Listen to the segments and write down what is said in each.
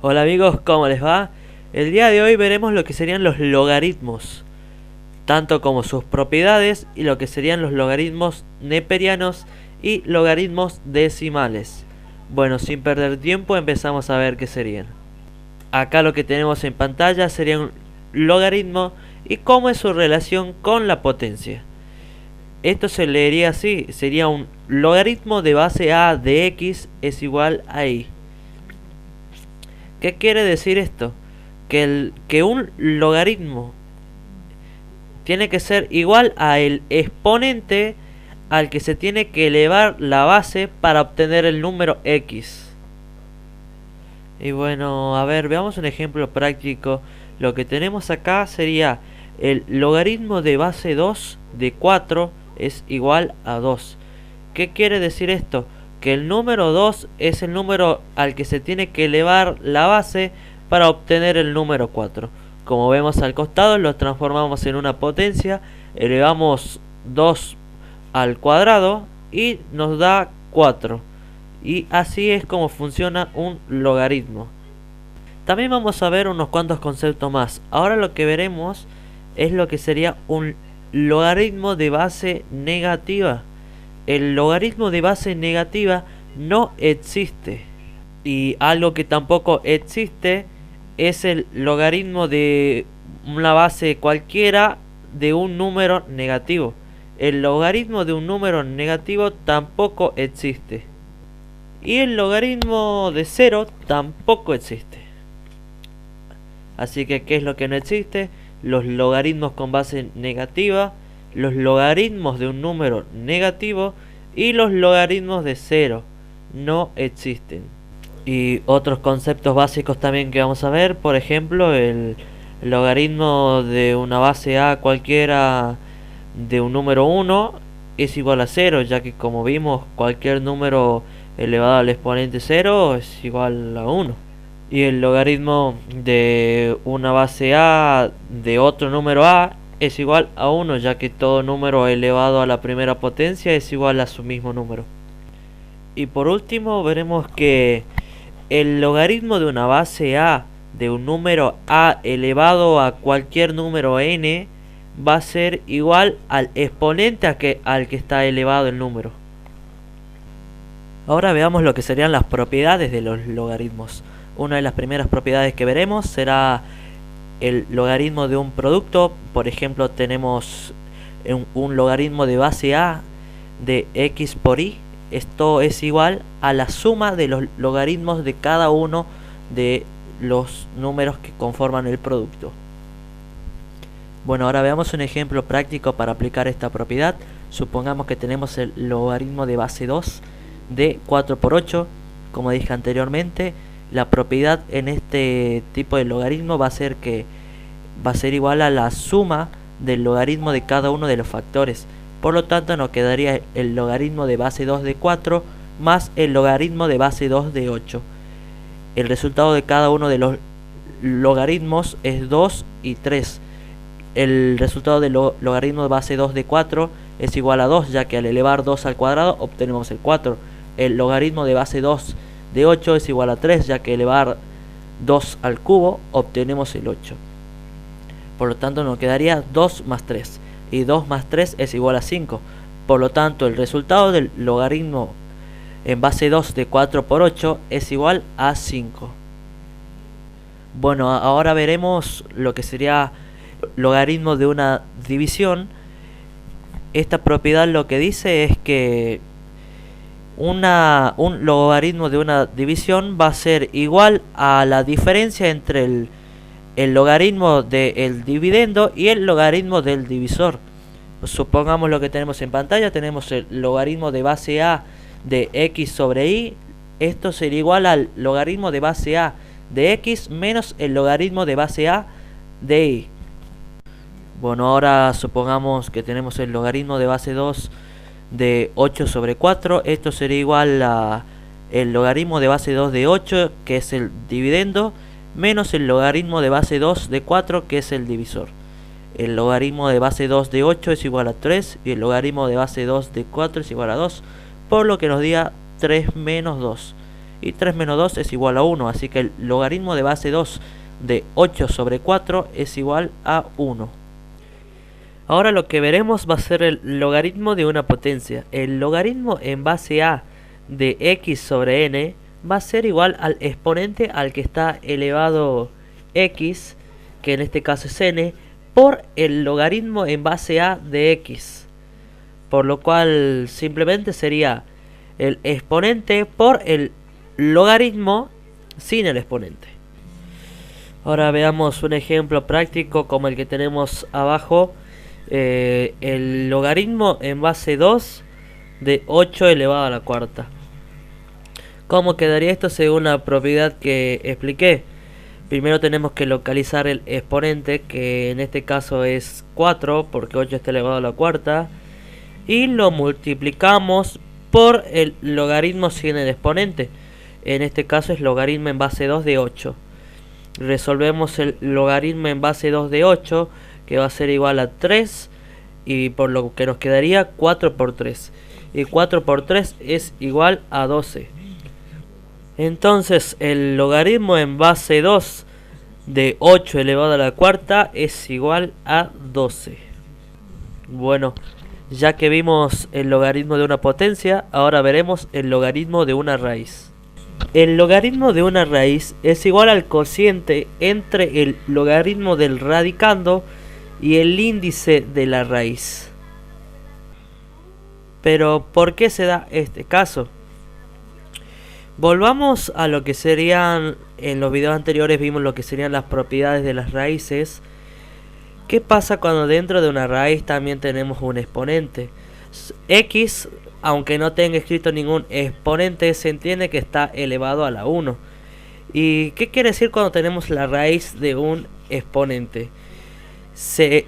Hola amigos, ¿cómo les va? El día de hoy veremos lo que serían los logaritmos, tanto como sus propiedades y lo que serían los logaritmos neperianos y logaritmos decimales. Bueno, sin perder tiempo empezamos a ver qué serían. Acá lo que tenemos en pantalla sería un logaritmo y cómo es su relación con la potencia. Esto se leería así, sería un logaritmo de base a de x es igual a y. ¿Qué quiere decir esto? Que un logaritmo tiene que ser igual a el exponente al que se tiene que elevar la base para obtener el número x. Y bueno, a ver, veamos un ejemplo práctico. Lo que tenemos acá sería el logaritmo de base 2 de 4 es igual a 2. ¿Qué quiere decir esto? Que el número 2 es el número al que se tiene que elevar la base para obtener el número 4. Como vemos al costado, lo transformamos en una potencia, elevamos 2 al cuadrado y nos da 4. Y así es como funciona un logaritmo. También vamos a ver unos cuantos conceptos más. Ahora lo que veremos es lo que sería un logaritmo de base negativa. El logaritmo de base negativa no existe. Y algo que tampoco existe es el logaritmo de una base cualquiera de un número negativo. El logaritmo de un número negativo tampoco existe. Y el logaritmo de 0 tampoco existe. Así que, ¿qué es lo que no existe? Los logaritmos con base negativa, los logaritmos de un número negativo y los logaritmos de 0 no existen. Y otros conceptos básicos también que vamos a ver, por ejemplo, el logaritmo de una base a cualquiera de un número 1 es igual a 0, ya que como vimos cualquier número elevado al exponente 0 es igual a 1. Y el logaritmo de una base a de otro número a es igual a 1, ya que todo número elevado a la primera potencia es igual a su mismo número. Y por último veremos que el logaritmo de una base a de un número a elevado a cualquier número n va a ser igual al exponente al que está elevado el número. Ahora veamos lo que serían las propiedades de los logaritmos. Una de las primeras propiedades que veremos será el logaritmo de un producto. Por ejemplo, tenemos un logaritmo de base a de x por y. Esto es igual a la suma de los logaritmos de cada uno de los números que conforman el producto. Bueno, ahora veamos un ejemplo práctico para aplicar esta propiedad. Supongamos que tenemos el logaritmo de base 2 de 4 por 8. Como dije anteriormente, la propiedad en este tipo de logaritmo va a ser que va a ser igual a la suma del logaritmo de cada uno de los factores. Por lo tanto, nos quedaría el logaritmo de base 2 de 4 más el logaritmo de base 2 de 8. El resultado de cada uno de los logaritmos es 2 y 3. El resultado del logaritmo de base 2 de 4 es igual a 2, ya que al elevar 2 al cuadrado obtenemos el 4. El logaritmo de base 2 de 8 es igual a 3, ya que elevar 2 al cubo obtenemos el 8. Por lo tanto nos quedaría 2 más 3. Y 2 más 3 es igual a 5. Por lo tanto el resultado del logaritmo en base 2 de 4 por 8 es igual a 5. Bueno, ahora veremos lo que sería logaritmo de una división. Esta propiedad lo que dice es que un logaritmo de una división va a ser igual a la diferencia entre el logaritmo del dividendo y el logaritmo del divisor. Supongamos lo que tenemos en pantalla, tenemos el logaritmo de base a de x sobre y. Esto sería igual al logaritmo de base a de x menos el logaritmo de base a de y. Bueno, ahora supongamos que tenemos el logaritmo de base 2 de 8 sobre 4. Esto sería igual a el logaritmo de base 2 de 8, que es el dividendo, menos el logaritmo de base 2 de 4, que es el divisor. El logaritmo de base 2 de 8 es igual a 3 y el logaritmo de base 2 de 4 es igual a 2, por lo que nos da 3 menos 2. y 3 menos 2 es igual a 1, así que el logaritmo de base 2 de 8 sobre 4 es igual a 1. Ahora lo que veremos va a ser el logaritmo de una potencia. El logaritmo en base a de x sobre n va a ser igual al exponente al que está elevado x, que en este caso es n, por el logaritmo en base a de x. Por lo cual simplemente sería el exponente por el logaritmo sin el exponente. Ahora veamos un ejemplo práctico como el que tenemos abajo. El logaritmo en base 2 de 8 elevado a la cuarta. ¿Cómo quedaría esto según la propiedad que expliqué? Primero tenemos que localizar el exponente, que en este caso es 4, porque 8 está elevado a la cuarta, y lo multiplicamos por el logaritmo sin el exponente. En este caso es logaritmo en base 2 de 8. Resolvemos el logaritmo en base 2 de 8, que va a ser igual a 3, y por lo que nos quedaría 4 por 3. Y 4 por 3 es igual a 12. Entonces el logaritmo en base 2 de 8 elevado a la cuarta es igual a 12. Bueno, ya que vimos el logaritmo de una potencia, ahora veremos el logaritmo de una raíz. El logaritmo de una raíz es igual al cociente entre el logaritmo del radicando y el índice de la raíz. Pero ¿por qué se da este caso? Volvamos a lo que serían, en los videos anteriores vimos lo que serían las propiedades de las raíces. ¿Qué pasa cuando dentro de una raíz también tenemos un exponente? X, aunque no tenga escrito ningún exponente, se entiende que está elevado a la 1. ¿Y qué quiere decir cuando tenemos la raíz de un exponente?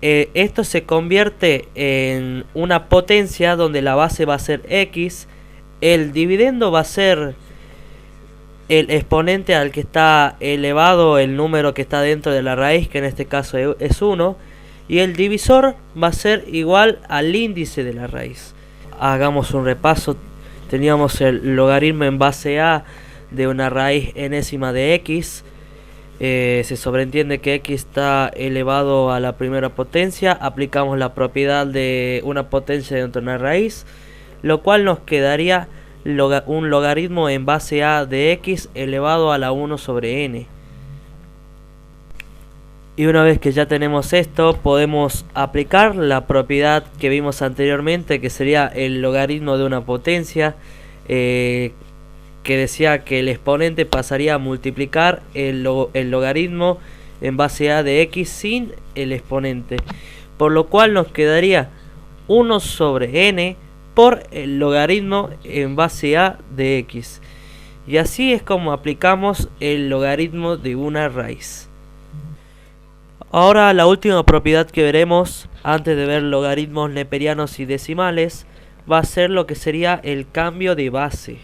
Esto se convierte en una potencia donde la base va a ser x, el dividendo va a ser el exponente al que está elevado el número que está dentro de la raíz, que en este caso es 1, y el divisor va a ser igual al índice de la raíz. Hagamos un repaso. Teníamos el logaritmo en base a de una raíz enésima de x. Se sobreentiende que x está elevado a la primera potencia. Aplicamos la propiedad de una potencia dentro de una raíz, lo cual nos quedaría un logaritmo en base a de x elevado a la 1 sobre n. Y una vez que ya tenemos esto, podemos aplicar la propiedad que vimos anteriormente, que sería el logaritmo de una potencia, que decía que el exponente pasaría a multiplicar el logaritmo en base a de x sin el exponente, por lo cual nos quedaría 1 sobre n por el logaritmo en base a de x. Y así es como aplicamos el logaritmo de una raíz. Ahora la última propiedad que veremos antes de ver logaritmos neperianos y decimales va a ser lo que sería el cambio de base.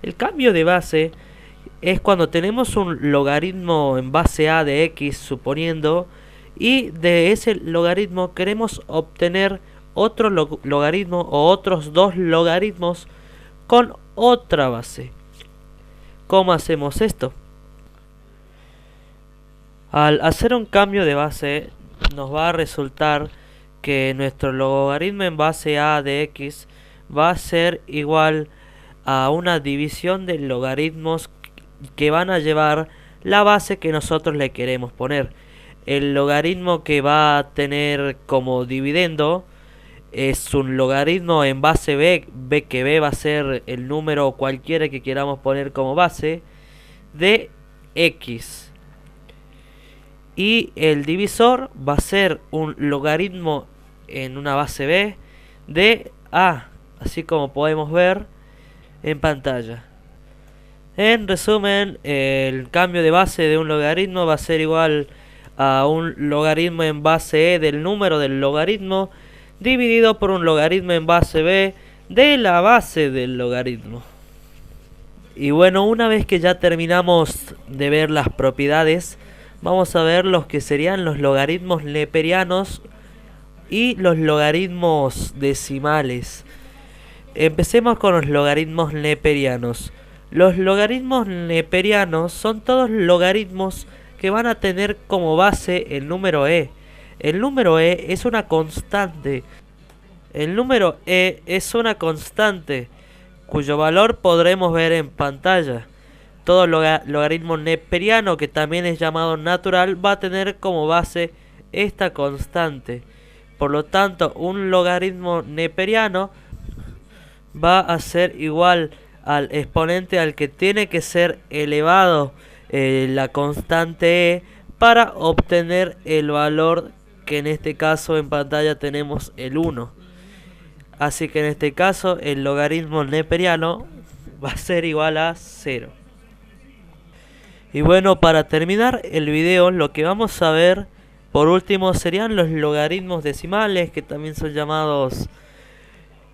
El cambio de base es cuando tenemos un logaritmo en base a de x, suponiendo, y de ese logaritmo queremos obtener otro logaritmo o otros dos logaritmos con otra base. ¿Cómo hacemos esto? Al hacer un cambio de base nos va a resultar que nuestro logaritmo en base a de x va a ser igual a una división de logaritmos que van a llevar la base que nosotros le queremos poner. El logaritmo que va a tener como dividendo es un logaritmo en base b, que b va a ser el número cualquiera que queramos poner como base de x. Y el divisor va a ser un logaritmo en una base b de a, así como podemos ver en pantalla. En resumen, el cambio de base de un logaritmo va a ser igual a un logaritmo en base e del número del logaritmo dividido por un logaritmo en base b de la base del logaritmo. Y bueno, una vez que ya terminamos de ver las propiedades, vamos a ver los que serían los logaritmos neperianos y los logaritmos decimales. Empecemos con los logaritmos neperianos. Los logaritmos neperianos son todos logaritmos que van a tener como base el número e. El número e es una constante. El número e es una constante cuyo valor podremos ver en pantalla. Todo logaritmo neperiano, que también es llamado natural, va a tener como base esta constante. Por lo tanto, un logaritmo neperiano va a ser igual al exponente al que tiene que ser elevado la constante e para obtener el valor que en este caso en pantalla tenemos el 1. Así que en este caso el logaritmo neperiano va a ser igual a 0. Y bueno, para terminar el video, lo que vamos a ver por último serían los logaritmos decimales, que también son llamados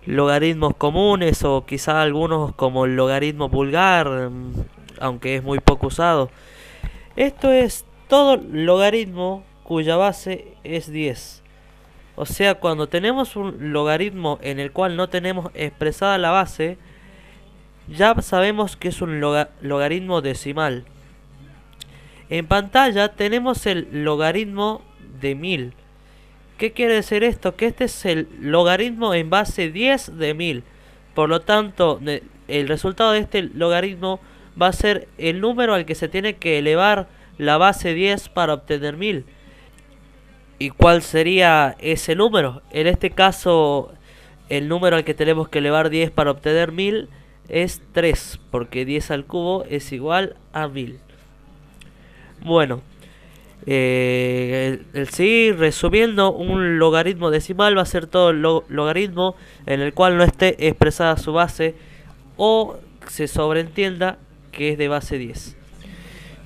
logaritmos comunes o quizá algunos como el logaritmo vulgar, aunque es muy poco usado. Esto es todo logaritmo cuya base es 10. O sea, cuando tenemos un logaritmo en el cual no tenemos expresada la base, ya sabemos que es un logaritmo decimal. En pantalla tenemos el logaritmo de 1000. ¿Qué quiere decir esto? Que este es el logaritmo en base 10 de 1000. Por lo tanto, el resultado de este logaritmo va a ser el número al que se tiene que elevar la base 10 para obtener 1000. ¿Y cuál sería ese número? En este caso, el número al que tenemos que elevar 10 para obtener 1000 es 3, porque 10 al cubo es igual a 1000. Bueno, sí, resumiendo, un logaritmo decimal va a ser todo logaritmo en el cual no esté expresada su base o se sobreentienda que es de base 10.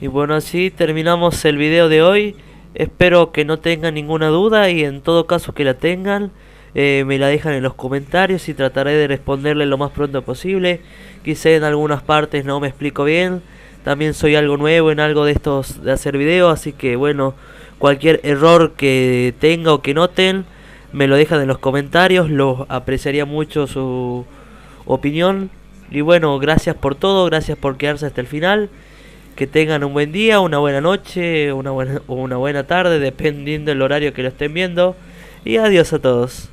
Y bueno, así terminamos el video de hoy. Espero que no tengan ninguna duda y en todo caso que la tengan, me la dejan en los comentarios y trataré de responderle lo más pronto posible. Quizá en algunas partes no me explico bien. También soy algo nuevo en algo de estos de hacer videos, así que bueno, cualquier error que tenga o que noten, me lo dejan en los comentarios. Los apreciaría mucho su opinión. Y bueno, gracias por todo, gracias por quedarse hasta el final. Que tengan un buen día, una buena noche, una buena tarde, dependiendo del horario que lo estén viendo. Y adiós a todos.